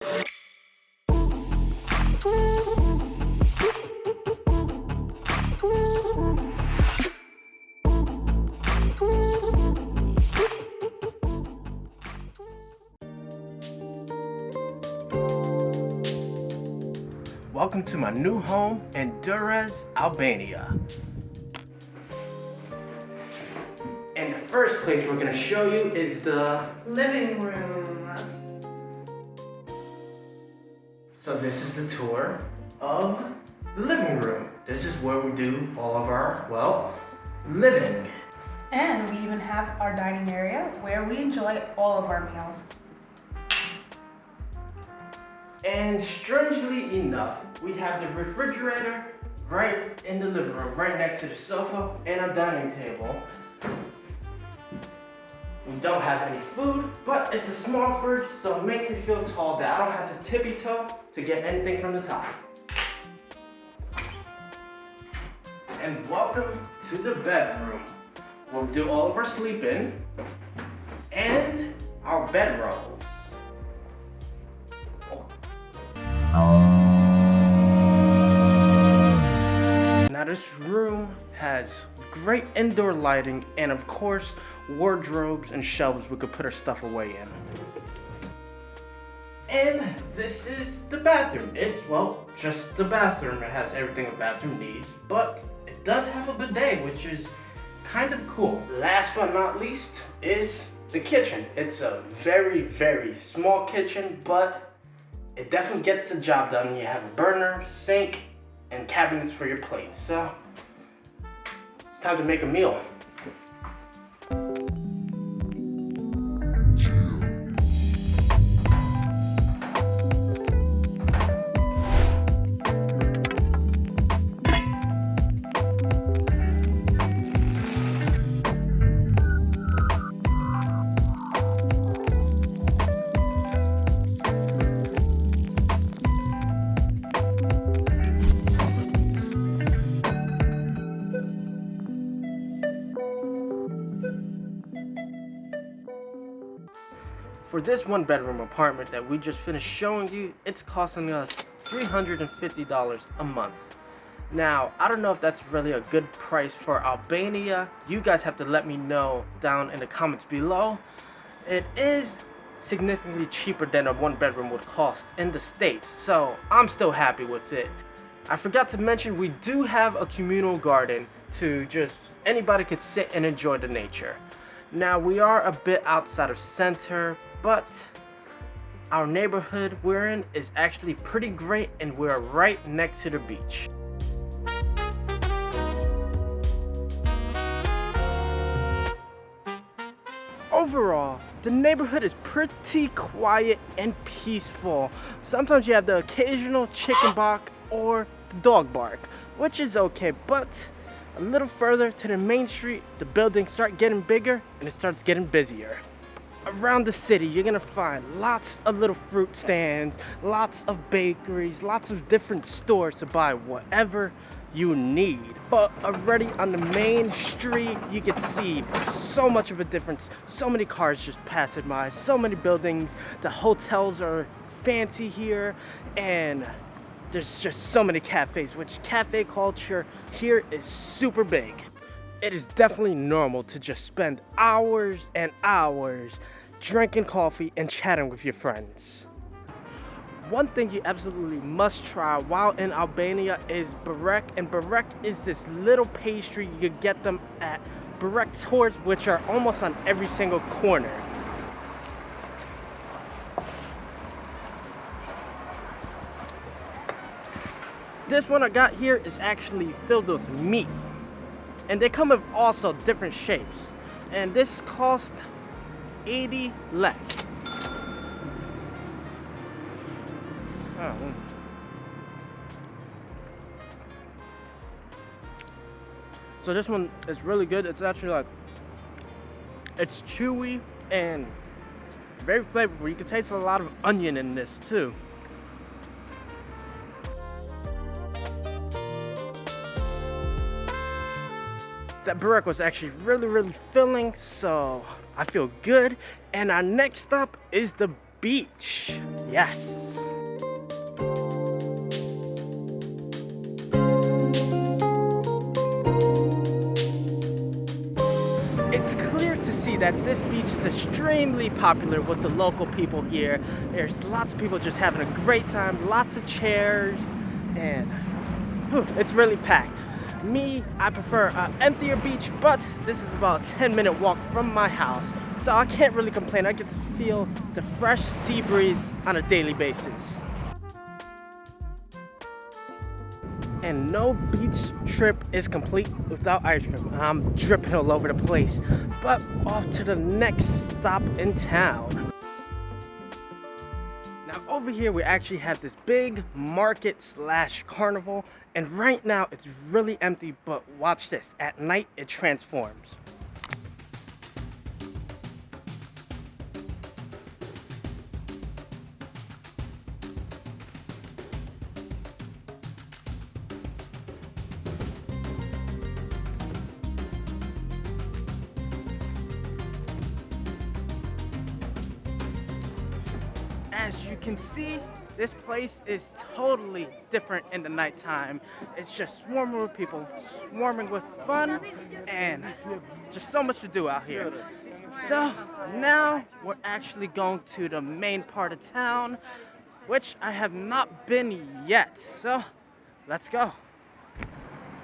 Welcome to my new home in Durres, Albania. And the first place we're going to show you is the living room. So this is the tour of the living room. This is where we do all of our, living. And we even have our dining area where we enjoy all of our meals. And strangely enough, we have the refrigerator right in the living room, right next to the sofa and our dining table. We don't have any food, but it's a small fridge, so it makes me feel tall that I don't have to tippy-toe to get anything from the top. And welcome to the bedroom. We'll do all of our sleeping and our bedrolls. Now this room has great indoor lighting and of course wardrobes and shelves we could put our stuff away in. And this is the bathroom. It's, just the bathroom. It has everything a bathroom needs, but it does have a bidet, which is kind of cool. Last but not least is the kitchen. It's a very, very small kitchen, but it definitely gets the job done. You have a burner, sink, and cabinets for your plates. So it's time to make a meal. For this one bedroom apartment that we just finished showing you, it's costing us $350 a month. Now, I don't know if that's really a good price for Albania. You guys have to let me know down in the comments below. It is significantly cheaper than a one bedroom would cost in the States, so I'm still happy with it. I forgot to mention we do have a communal garden to just anybody could sit and enjoy the nature. Now we are a bit outside of center, but our neighborhood we're in is actually pretty great and we're right next to the beach. Overall, the neighborhood is pretty quiet and peaceful. Sometimes you have the occasional chicken bark or the dog bark, which is okay, but a little further to the main street, the buildings start getting bigger and it starts getting busier. Around the city, you're gonna find lots of little fruit stands, lots of bakeries, lots of different stores to buy whatever you need. But already on the main street, you can see so much of a difference. So many cars just passing by, so many buildings. The hotels are fancy here, and there's just so many cafes, which cafe culture here is super big. It is definitely normal to just spend hours and hours drinking coffee and chatting with your friends. One thing you absolutely must try while in Albania is burek, and burek is this little pastry. You can get them at burek tours, which are almost on every single corner. This one I got here is actually filled with meat, and they come with also different shapes, and this cost 80 lek. So this one is really good. It's actually it's chewy and very flavorful. You can taste a lot of onion in this too. That burek was actually really filling, so I feel good. And our next stop is the beach. Yes. It's clear to see that this beach is extremely popular with the local people here. There's lots of people just having a great time, lots of chairs, and it's really packed. Me, I prefer an emptier beach, but this is about a 10-minute walk from my house, so I can't really complain. I get to feel the fresh sea breeze on a daily basis. And no beach trip is complete without ice cream. I'm dripping all over the place, but off to the next stop in town. Now over here we actually have this big market / carnival, and right now it's really empty, but watch this, at night it transforms. As you can see, this place is totally different in the nighttime. It's just swarming with people, swarming with fun, and just so much to do out here. So now we're actually going to the main part of town, which I have not been yet. So let's go.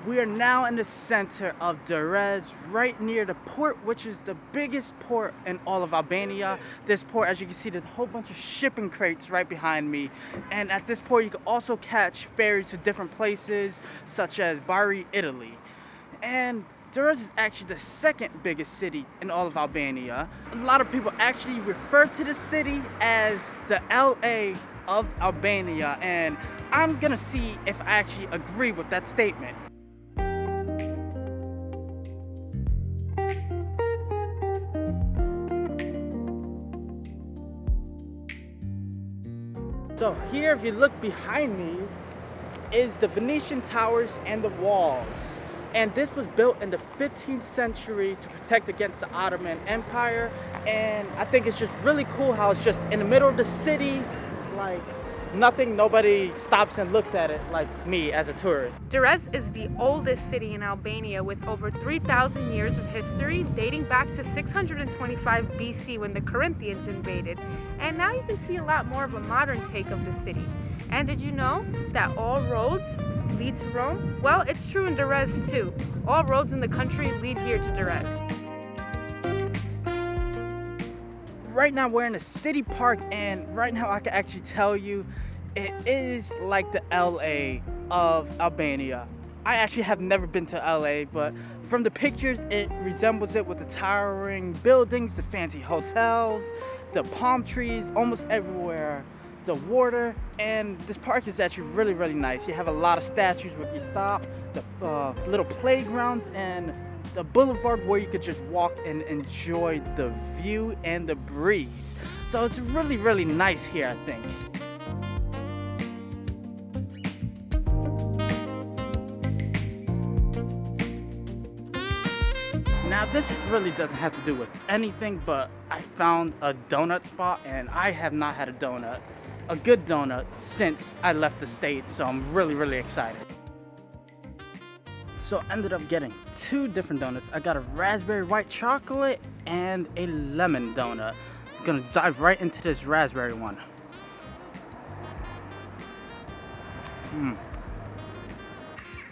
We are now in the center of Durres, right near the port, which is the biggest port in all of Albania. This port, as you can see, there's a whole bunch of shipping crates right behind me. And at this port, you can also catch ferries to different places, such as Bari, Italy. And Durres is actually the second biggest city in all of Albania. A lot of people actually refer to the city as the LA of Albania, and I'm gonna see if I actually agree with that statement. So here, if you look behind me, is the Venetian Towers and the walls. And this was built in the 15th century to protect against the Ottoman Empire. And I think it's just really cool how it's just in the middle of the city, like nobody stops and looks at it like me as a tourist. Durres is the oldest city in Albania with over 3,000 years of history, dating back to 625 BC when the Corinthians invaded. And now you can see a lot more of a modern take of the city. And did you know that all roads lead to Rome? Well, it's true in Durres too. All roads in the country lead here to Durres. Right now we're in a city park, and right now I can actually tell you it is like the LA of Albania. I actually have never been to LA, but from the pictures it resembles it with the towering buildings, the fancy hotels, the palm trees almost everywhere, the water, and this park is actually really, really nice. You have a lot of statues where you stop, the little playgrounds, and the boulevard where you could just walk and enjoy the view and the breeze. So it's really, really nice here, I think. Now this really doesn't have to do with anything, but I found a donut spot, and I have not had a good donut since I left the States, so I'm really, really excited. So I ended up getting two different donuts. I got a raspberry white chocolate and a lemon donut. I'm gonna dive right into this raspberry one.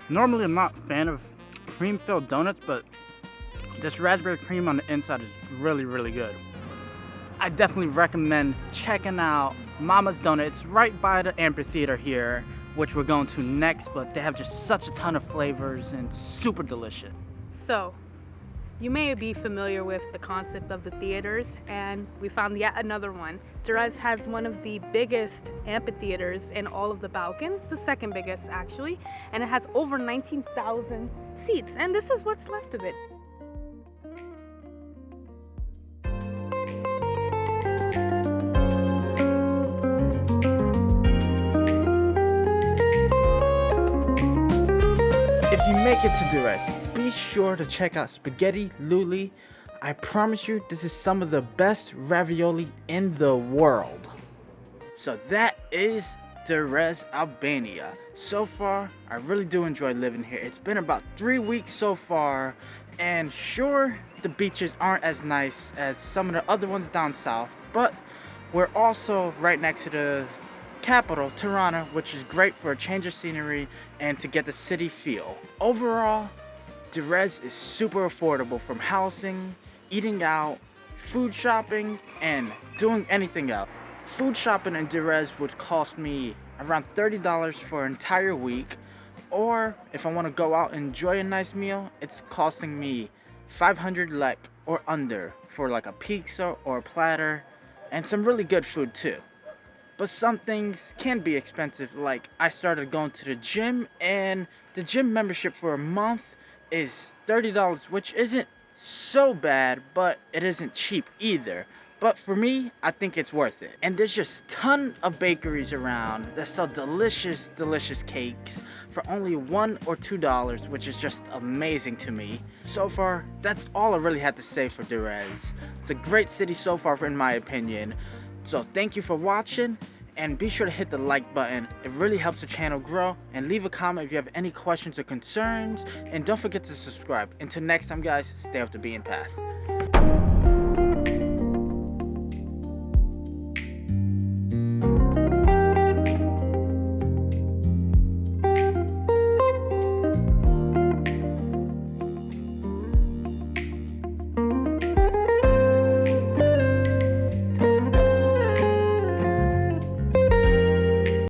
Normally I'm not a fan of cream-filled donuts, but this raspberry cream on the inside is really, really good. I definitely recommend checking out Mama's Donut. It's right by the amphitheater here, which we're going to next, but they have just such a ton of flavors and super delicious. So, you may be familiar with the concept of the theaters, and we found yet another one. Durres has one of the biggest amphitheaters in all of the Balkans, the second biggest actually, and it has over 19,000 seats, and this is what's left of it. If you make it to Durres, be sure to check out Spaghetti Luli. I promise you, this is some of the best ravioli in the world. So that is Durres Albania. So far, I really do enjoy living here. It's been about 3 weeks so far, and sure, the beaches aren't as nice as some of the other ones down south, but we're also right next to the capital, Tirana, which is great for a change of scenery and to get the city feel. Overall, Durres is super affordable, from housing, eating out, food shopping, and doing anything else. Food shopping in Durres would cost me around $30 for an entire week, or if I want to go out and enjoy a nice meal, it's costing me 500 lek or under for like a pizza or a platter, and some really good food too. But some things can be expensive, like I started going to the gym, and the gym membership for a month is $30, which isn't so bad, but it isn't cheap either. But for me, I think it's worth it. And there's just a ton of bakeries around that sell delicious, delicious cakes for only $1 or $2, which is just amazing to me. So far, that's all I really had to say for Durres. It's a great city so far, in my opinion. So thank you for watching, and be sure to hit the like button. It really helps the channel grow, and leave a comment if you have any questions or concerns, and don't forget to subscribe. Until next time, guys, stay off the beaten path.